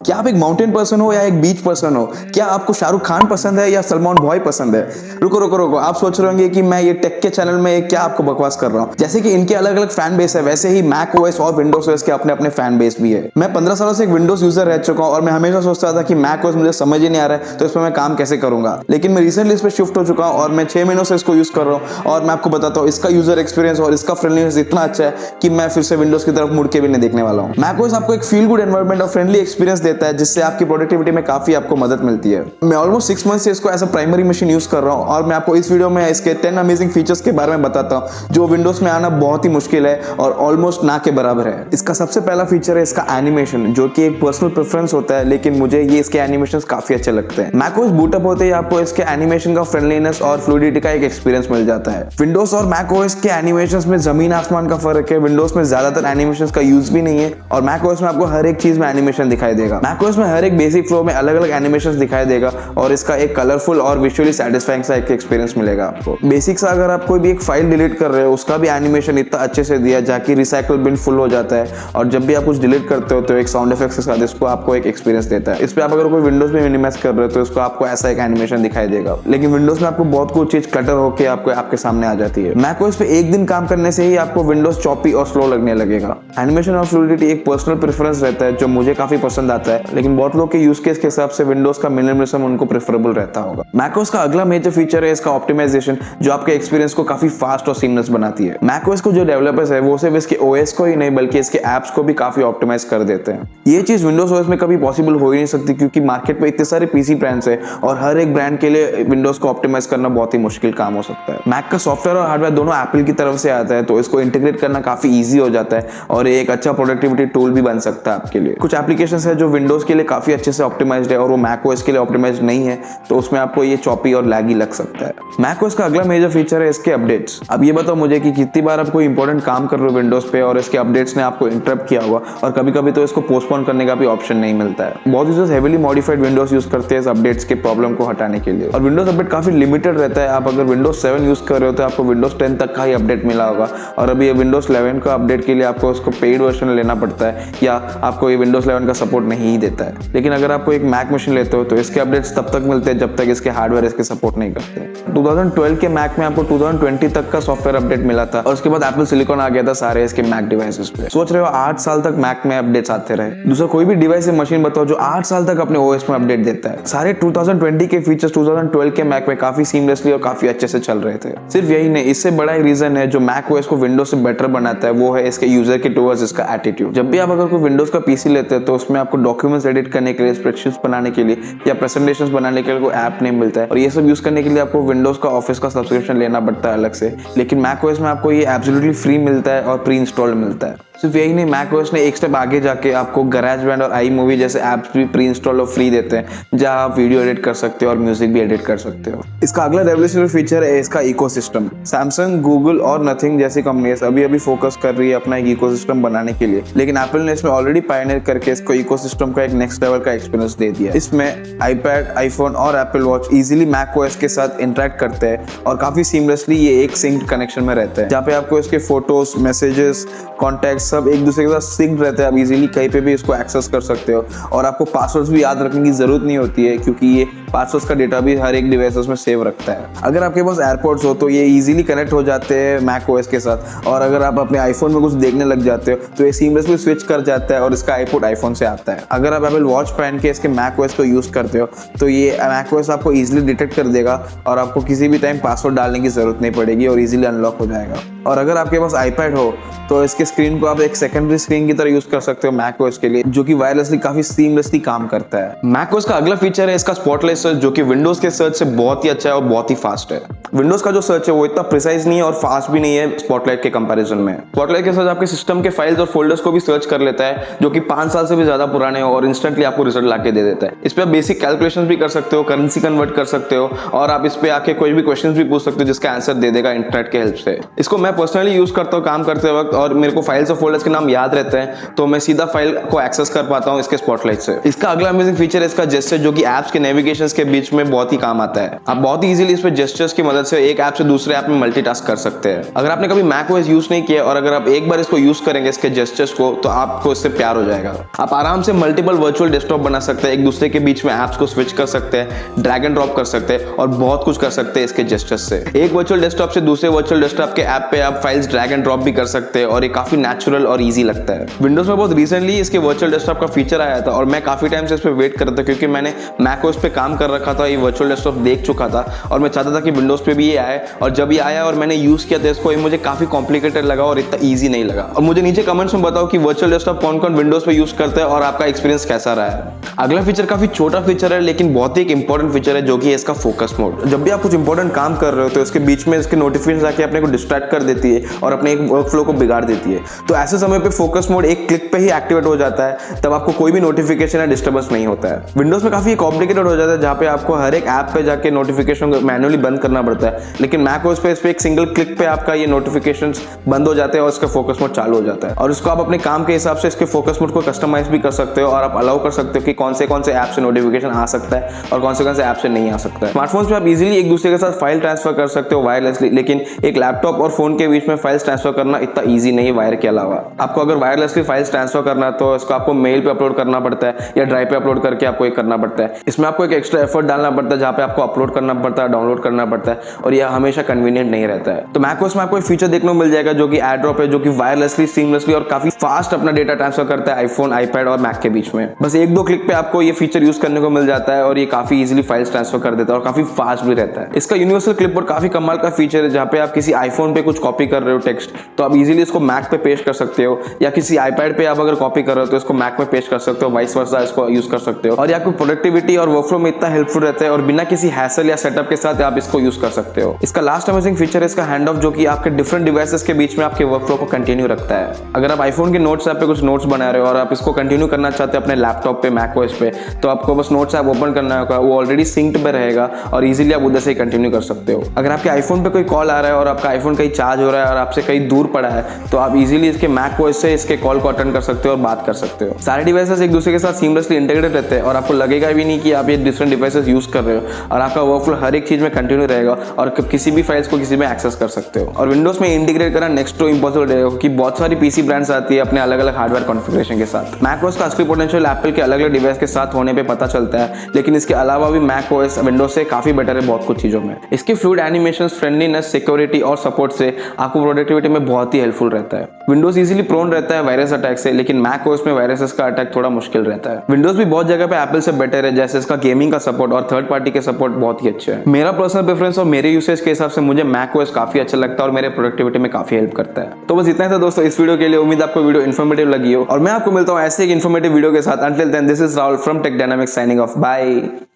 क्या आप एक माउंटेन पर्सन हो या एक बीच पर्सन हो? क्या आपको शाहरुख खान पसंद है या सलमान बॉय पसंद है? रुको रुको रुको, आप सोच रहे होंगे कि मैं ये टेक के चैनल में क्या आपको बकवास कर रहा हूँ। जैसे कि इनके अलग अलग फैन बेस है, वैसे ही मैक ओएस और विंडोज ओएस के अपने अपने फैन बेस भी है। मैं 15 सालों से एक विंडोज यूजर रह चुका हूँ और मैं हमेशा सोचता था कि मैक ओएस मुझे समझ ही नहीं आ रहा है, तो इस पर मैं काम कैसे करूंगा। लेकिन मैं रिसेंटली इस पर शिफ्ट हो चुका हूँ और मैं 6 महीनों से इसको यूज कर रहा हूँ और मैं आपको बताता हूँ इसका यूजर एक्सपीरियंस और इसका फ्रेंडलीनेस इतना अच्छा है कि मैं फिर से विंडोज की तरफ मुड़ के भी नहीं देखने वाला हूँ। मैक ओएस आपको एक फील गुड एनवायरनमेंट और फ्रेंडली एक्सपीरियंस देता है, जिससे आपकी प्रोडक्टिविटी में काफी आपको मदद मिलती है। मैं ऑलमोस्ट 6 मंथ से इसको as a primary machine use कर रहा हूँ और मैं आपको इस वीडियो में इसके 10 अमेजिंग फीचर्स के बारे में बताता हूँ जो विंडोज में आना बहुत ही मुश्किल है और ऑलमोस्ट ना के बराबर है। इसका सबसे पहला फीचर है इसका एनिमेशन, जो कि एक पर्सनल प्रेफरेंस होता है, लेकिन मुझे ये इसके एनिमेशंस काफी अच्छे लगते हैं। मैक ओएस बूटअप होते ही आपको इसके एनिमेशन का फ्रेंडलीनेस और फ्लूइडिटी का एक एक्सपीरियंस मिल जाता है। विंडोज और मैक ओएस के एनिमेशंस में जमीन आसमान का फर्क है। विंडोज में ज्यादातर एनिमेशंस का यूज भी नहीं है और मैक ओएस में आपको हर एक चीज में एनिमेशन दिखाई देगा। मैक ओएस में हर एक बेसिक फ्लो में अलग अलग एनिमेशंस दिखाई देगा और इसका एक कलरफुल और विजुअली सैटिस्फाइंग सा एक एक्सपीरियंस मिलेगा आपको। बेसिक सा अगर आप कोई भी एक फाइल डिलीट कर रहे हो, उसका भी एनिमेशन इतना अच्छे से दिया जाकि रिसाइकल बिन फुल हो जाता है और जब भी आप कुछ डिलीट करते हो तो एक साउंड इफेक्ट्स के साथ इसको आपको एक एक्सपीरियंस देता है। इस पे आप अगर कोई विंडोज में मिनिमाइज कर रहे हो तो इसको आपको ऐसा एक एनिमेशन दिखाई देगा, लेकिन विंडोज में आपको बहुत कुछ चीज क्लटर होकर आपके सामने आ जाती है। मैक ओएस पे एक दिन काम करने से ही आपको विंडोज चॉपी और स्लो लगने लगेगा। एनिमेशन और फ्लूइडिटी एक पर्सनल प्रेफरेंस रहता है जो मुझे काफी पसंद आता है, लेकिन बहुत लोग के यूज केस के हिसाब से विंडोज का मिनिमलिज्म उनको प्रेफरेबल रहता होगा। मैक ओएस का अगला मेजर फीचर है इसका ऑप्टिमाइजेशन, जो आपके एक्सपीरियंस को काफी फास्ट और सीमलेस बनाती है। मैक ओएस को जो डेवलपर्स है वो सिर्फ इसके ओएस को ही नहीं बल्कि इसके एप्स को भी काफी ऑप्टिमाइज कर देते हैं। ये चीज विंडोज ओएस में कभी पॉसिबल हो ही नहीं सकती क्योंकि मार्केट में इतने सारे पीसी ब्रांड्स है और हर एक ब्रांड के लिए विंडोज को ऑप्टिमाइज करना बहुत ही मुश्किल काम हो सकता है। मैक का सॉफ्टवेयर और हार्डवेयर दोनों एप्पल की तरफ से आता है, तो इसको इंटीग्रेट करना काफी ईजी हो जाता है और एक अच्छा प्रोडक्टिविटी टूल भी बन सकता है आपके लिए। कुछ एप्लीकेशंस है जो विंडोज के लिए काफी अच्छे से ऑप्टिमाइज्ड है और वो मैक ओएस के लिए ऑप्टिमाइज्ड नहीं है, तो उसमें आपको ये चॉपी और लैगी लग सकता है। मैक ओएस का अगला मेजर फीचर है इसके अपडेट्स। अब ये बताओ मुझे कि कितनी बार आप कोई इंपॉर्टेंट काम कर रहे हो विंडोज पे और इसके अपडेट्स ने आपको इंटरप्ट किया होगा और कभी कभी तो इसको पोस्टपोन करने का भी ऑप्शन नहीं मिलता है। बहुत users heavily modified Windows use करते हैं इस अपडेट्स के प्रॉब्लम को हटाने के लिए और विंडोज अपडेट काफी लिमिटेड रहता है। आप अगर विंडोज 7 यूज कर रहे हो तो आपको विंडोज 10 तक का ही अपडेट मिला होगा और अभी ये विंडोज 11 का अपडेट के लिए आपको उसको पेड वर्जन लेना पड़ता है या आपको ये विंडोज 11 का सपोर्ट नहीं देता है। लेकिन अगर आपको एक मैक मशीन लेते हो तो इसके अपडेट्स तब तक मिलते हैं जब तक इसके हार्डवेयर इसके सपोर्ट नहीं करते। 2012 के मैक में आपको 2020 तक का सॉफ्टवेयर अपडेट मिला था और उसके बाद एप्पल सिलिकॉन आ गया था सारे इसके मैक डिवाइसेस पे। सोच रहे हो 8 साल तक मैक में अपडेट्स आते रहे। दूसरा कोई भी डिवाइस या मशीन बताओ जो 8 साल तक अपने ओएस में अपडेट देता है। सारे 2020 के फीचर्स 2012 के मैक में काफी सीमलेसली और काफी अच्छे से चल रहे थे। सिर्फ यही नहीं, इससे बड़ा एक रीजन है जो मैक ओएस को विंडोज से बेटर बनाता है, वो है इसके यूजर के टुवर्ड्स इसका एटीट्यूड। जब भी आप अगर कोई विंडोज का पीसी लेते हैं तो उसमें आपको डॉक्यूमेंट्स एडिट करने के लिए, स्प्रेडशीट्स बनाने के लिए या प्रेजेंटेशंस बनाने के लिए कोई ऐप नहीं मिलता है और ये सब यूज करने के लिए आपको विंडोज का ऑफिस का सब्सक्रिप्शन लेना पड़ता है अलग से। लेकिन मैक ओएस में आपको ये एब्सोल्युटली फ्री मिलता है और प्री इंस्टॉल्ड मिलता है। सिर्फ यही नहीं, मैक ओएस ने एक स्टेप आगे जाके आपको गैराज बैंड और आई मूवी जैसे ऐप्स भी प्री इंस्टॉल और फ्री देते हैं, जहां आप वीडियो एडिट कर सकते हो और म्यूजिक भी एडिट कर सकते हो। इसका अगला रेवोल्यूशनरी फीचर है इसका इकोसिस्टम। सैमसंग, गूगल और नथिंग जैसी कंपनीज अभी फोकस कर रही है अपना एक इकोसिस्टम बनाने के लिए, लेकिन एप्पल ने इसमें ऑलरेडी पायनियर करके इसको इकोसिस्टम का एक नेक्स्ट लेवल का एक्सपीरियंस दे दिया। इसमें आईपैड, आईफोन और Apple Watch easily Mac OS के साथ इंटरेक्ट करते हैं और काफी सीमलेसली ये एक सिंक्ड कनेक्शन में रहता है, जहाँ पे आपको इसके फोटोज, मैसेजेस, कॉन्टैक्ट सब एक दूसरे के साथ सिंक्ड रहते हैं। आप इजीली कहीं पे भी इसको एक्सेस कर सकते हो और आपको पासवर्ड्स भी याद रखने की जरूरत नहीं होती है क्योंकि ये पासवर्ड्स का डेटा भी हर एक डिवाइसेस में सेव रखता है। अगर आपके पास एयरपोर्ट्स हो तो ये इजीली कनेक्ट हो जाते हैं मैक ओएस के साथ और अगर आप अपने आईफोन में कुछ देखने लग जाते हो तो ये सीमलेसली स्विच कर जाता है और इसका आईपोर्ट आईफोन से आता है। अगर आप एप्पल वॉच पहन के इसके मैक ओएस को यूज करते हो तो ये मैक ओएस आपको इजीली डिटेक्ट कर देगा और आपको किसी भी टाइम पासवर्ड डालने की जरूरत नहीं पड़ेगी और इजीली अनलॉक हो जाएगा। और अगर आपके पास आईपैड हो तो इसके स्क्रीन को आप एक सेकेंडरी स्क्रीन की तरह यूज कर सकते हो मैक ओएस के लिए, जो कि वायरलेसली काफी सीमलेसली काम करता है। मैक ओएस का अगला फीचर है इसका स्पॉटलाइट सर्च, जो कि विंडोज के सर्च से बहुत ही अच्छा है और बहुत ही फास्ट है। विंडोज का जो सर्च है वो इतना प्रिसाइज नहीं है और फास्ट भी नहीं है स्पॉटलाइट के कंपैरिजन में। स्पॉटलाइट के सर्च आपके सिस्टम के फाइल्स और फोल्डर्स को भी सर्च कर लेता है, जो कि 5 साल से भी ज्यादा पुराने हो और इंस्टेंटली आपको रिजल्ट लाके दे देता है। इस पे आप बेसिक कैलकुलेशंस भी कर सकते हो, करेंसी कन्वर्ट कर सकते हो और आप इस पे आके कोई भी क्वेश्चंस भी पूछ सकते हो जिसका आंसर दे देगा इंटरनेट के हेल्प से। इसको मैं पर्सनली यूज करता हूँ काम करते वक्त और मेरे को फाइल्स और फोल्डर्स के नाम याद रहते हैं, तो मैं सीधा फाइल को एक्सेस कर पाता हूँ इसके स्पॉटलाइट से। इसका अगला अमेजिंग फीचर है इसका जेस्चर, जो कि एप्स के नेविगेशन के बीच में बहुत ही काम आता है। आप बहुत ही इजीली इस पे जेस्चर्स की मदद से एक ऐप से दूसरे ऐप में मल्टीटास्क कर सकते हैं। अगर आपने कभी मैक ओएस यूज नहीं किया और अगर आप एक बार इसको यूज करेंगे इसके जेस्चर्स को, तो आपको इससे प्यार हो जाएगा। आप आराम से मल्टीपल वर्चुअल डेस्कटॉप बना सकते हैं, एक दूसरे के बीच में ऐप्स को स्विच कर सकते हैं, ड्रैग एंड ड्रॉप कर सकते हैं और बहुत कुछ कर सकते हैं इसके जेस्चर्स से। एक वर्चुअल डेस्कटॉप से दूसरे वर्चुअल डेस्कटॉप के ऐप पे आप फाइल्स ड्रैग एंड ड्रॉप भी कर सकते हैं और ये काफी नेचुरल और ईजी लगता है। विंडोज में बहुत रिसेंटली इसके वर्चुअल डेस्कटॉप का फीचर आया था और मैं काफी टाइम से इस पे वेट कर रहा था, क्योंकि मैंने मैकओएस पे काम कर रखा था, ये वर्चुअल डेस्कटॉप देख चुका था और मैं चाहता था कि विंडोज पे भी ये आए। और जब ये आया और मैंने यूज किया था इसको, ये मुझे काफी कॉम्प्लिकेटेड लगा और इतना ईजी नहीं लगा। और मुझे नीचे कमेंट्स में बताओ कि वर्चुअल डेस्कटॉप कौन कौन विंडोज पे यूज करता है और आपका एक्सपीरियंस कैसा रहा है। अगला फीचर काफी छोटा फीचर है लेकिन बहुत ही एक इंपॉर्टेंट फीचर है, जो कि है इसका फोकस मोड। जब भी आप कुछ इंपॉर्टेंट काम कर रहे हो तो इसके बीच में इसके नोटिफिकेशन आके अपने को डिस्ट्रैक्ट कर देती है और अपने एक वर्क फ्लो को बिगाड़ देती है। तो ऐसे समय पे फोकस मोड एक क्लिक पे ही एक्टिवेट हो जाता है, तब आपको कोई भी नोटिफिकेशन या डिस्टर्बेंस नहीं होता है। विंडोज में काफी कॉम्प्लिकेटेड हो जाता है, जहां पे आपको हर एक ऐप पे जाके नोटिफिकेशन मैन्युअली बंद करना पड़ता है, लेकिन मैकओएस पे इस पे एक सिंगल क्लिक पे आपका ये नोटिफिकेशंस बंद हो जाते हैं और इसका फोकस मोड चालू हो जाता है। और इसको आप अपने काम के हिसाब से इसके फोकस मोड को कस्टमाइज भी कर सकते हो और आप अलाउ कर सकते हो कि कौन से ऐप से नोटिफिकेशन आ सकता है और कौन से ऐप से नहीं आ सकता है। स्मार्टफोन्स पे आप इजीली एक दूसरे के साथ फाइल ट्रांसफर कर सकते हो वायरलेसली, लेकिन एक लैपटॉप और फोन के बीच में फाइल्स ट्रांसफर करना इतना ईजी नहीं है वायर के अलावा। आपको अगर वायरलेसली फाइल्स ट्रांसफर करना है तो इसको आपको मेल पे अपलोड करना पड़ता है या ड्राइव पे अपलोड करके आपको ये करना पड़ता है। इसमें आपको एक एक्स्ट्रा एफर्ट डालना पड़ता है, जहाँ पे आपको अपलोड करना पड़ता है, डाउनलोड करना पड़ता है और यह हमेशा कन्वीनियंट नहीं रहता है। तो मैकओएस में आपको एक फीचर देखने को मिल जाएगा जो कि एयर ड्रॉप है, जो कि वायरलेसली, सीमलेसली और काफी फास्ट अपना डेटा ट्रांसफर करता है आईफोन, आईपैड और मैक के बीच में। बस एक दो क्लिक पे आपको ये फीचर यूज करने को मिल जाता है और ये काफी इजीली फाइल्स ट्रांसफर कर देता है और काफी फास्ट भी रहता है। इसका यूनिवर्सल क्लिपबोर्ड काफी कमाल का फीचर है, जहाँ पे आप किसी आईफोन पे कुछ कॉपी कर रहे हो टेक्स्ट, तो आप इजीली इसको मैक पे पेस्ट कर सकते हो, या किसी आईपैड पे आप अगर कॉपी कर रहे हो तो इसको मैक पे पेस्ट कर सकते हो, वाइस वर्सा इसको यूज कर सकते हो। और ये आपको प्रोडक्टिविटी और वर्कफ्लो में इतना हेल्पफुल रहता है और बिना किसी हैसल या सेटअप के साथ आप इसको यूज कर सकते हो। इसका लास्ट अमेजिंग फीचर है इसका हैंड ऑफ, जो कि आपके डिफरेंट डिवाइसेस के बीच में आपके वर्कफ्लो को कंटिन्यू रखता है। अगर आप आईफोन के नोट्स ऐप पे कुछ नोट्स बना रहे हो और आप इसको कंटिन्यू करना चाहते हैं अपने लैपटॉप पे, मैकओएस पे, तो आपको बस नोट्स ऐप ओपन करना होगा, वो ऑलरेडी सिंक्ड पे रहेगा और इजीली आप उधर से कंटिन्यू कर सकते हो। अगर आपके आईफोन पे कोई कॉल आ रहा है और आपका आईफोन कहीं चार्ज हो रहा है और आपसे कहीं दूर पड़ा है, तो आप इजीली इसके मैकओएस से इसके कॉल को अटेंड कर सकते हो और बात कर सकते हो। सारे डिवाइसेस एक दूसरे के साथ सीमलेसली इंटीग्रेटेड रहते हैं और आपको लगेगा भी नहीं कि आप ये डिफरेंट डिवाइसेस यूज कर रहे हो और आपका वर्कफ्लो हर एक चीज में कंटिन्यू रहेगा और किसी भी फाइल्स को किसी में एक्सेस कर सकते हो। और विंडोज में इंटीग्रेट करना नेक्स्ट टू इम्पॉसिबल रहेगा, क्योंकि बहुत सारी पीसी ब्रांड्स आती है अपने अलग अलग हार्डवेयर कॉन्फ़िगरेशन के साथ। मैकओएस का असली पोटेंशियल एप्पल के अलग अलग डिवाइस के साथ होने पे पता चलता है, लेकिन इसके अलावा भी मैकओएस विंडोज से काफी बेटर है बहुत कुछ चीजों में। इसकी फ्लूइड एनिमेशंस, फ्रेंडलीनेस, सिक्योरिटी और सपोर्ट से आपको प्रोडक्टिविटी में बहुत ही हेल्पफुल रहता है। विंडोज इजीली प्रोन रहता है वायरस अटैक से, लेकिन मैकओएस में वायरसेस का अटैक थोड़ा मुश्किल रहता है। विंडोज भी बहुत जगह पे एप्पल से बेटर है, जैसे इसका गेमिंग का सपोर्ट और थर्ड पार्टी के सपोर्ट बहुत ही अच्छे है। मेरा पर्सनल प्रेफरेंस और मेरे यूसेज के हिसाब से मुझे मैकओएस काफी अच्छा लगता है और मेरे प्रोडक्टिविटी में काफी हेल्प करता है। तो बस इतना ही था दोस्तों इस वीडियो के लिए। उम्मीद आपको वीडियो इन्फॉर्मेटिव लगी हो और मैं आपको मिलता हूँ ऐसे एक इन्फॉर्मेटिव वीडियो के साथ। Until then, this is Rahul from Tech Dynamics signing off. Bye.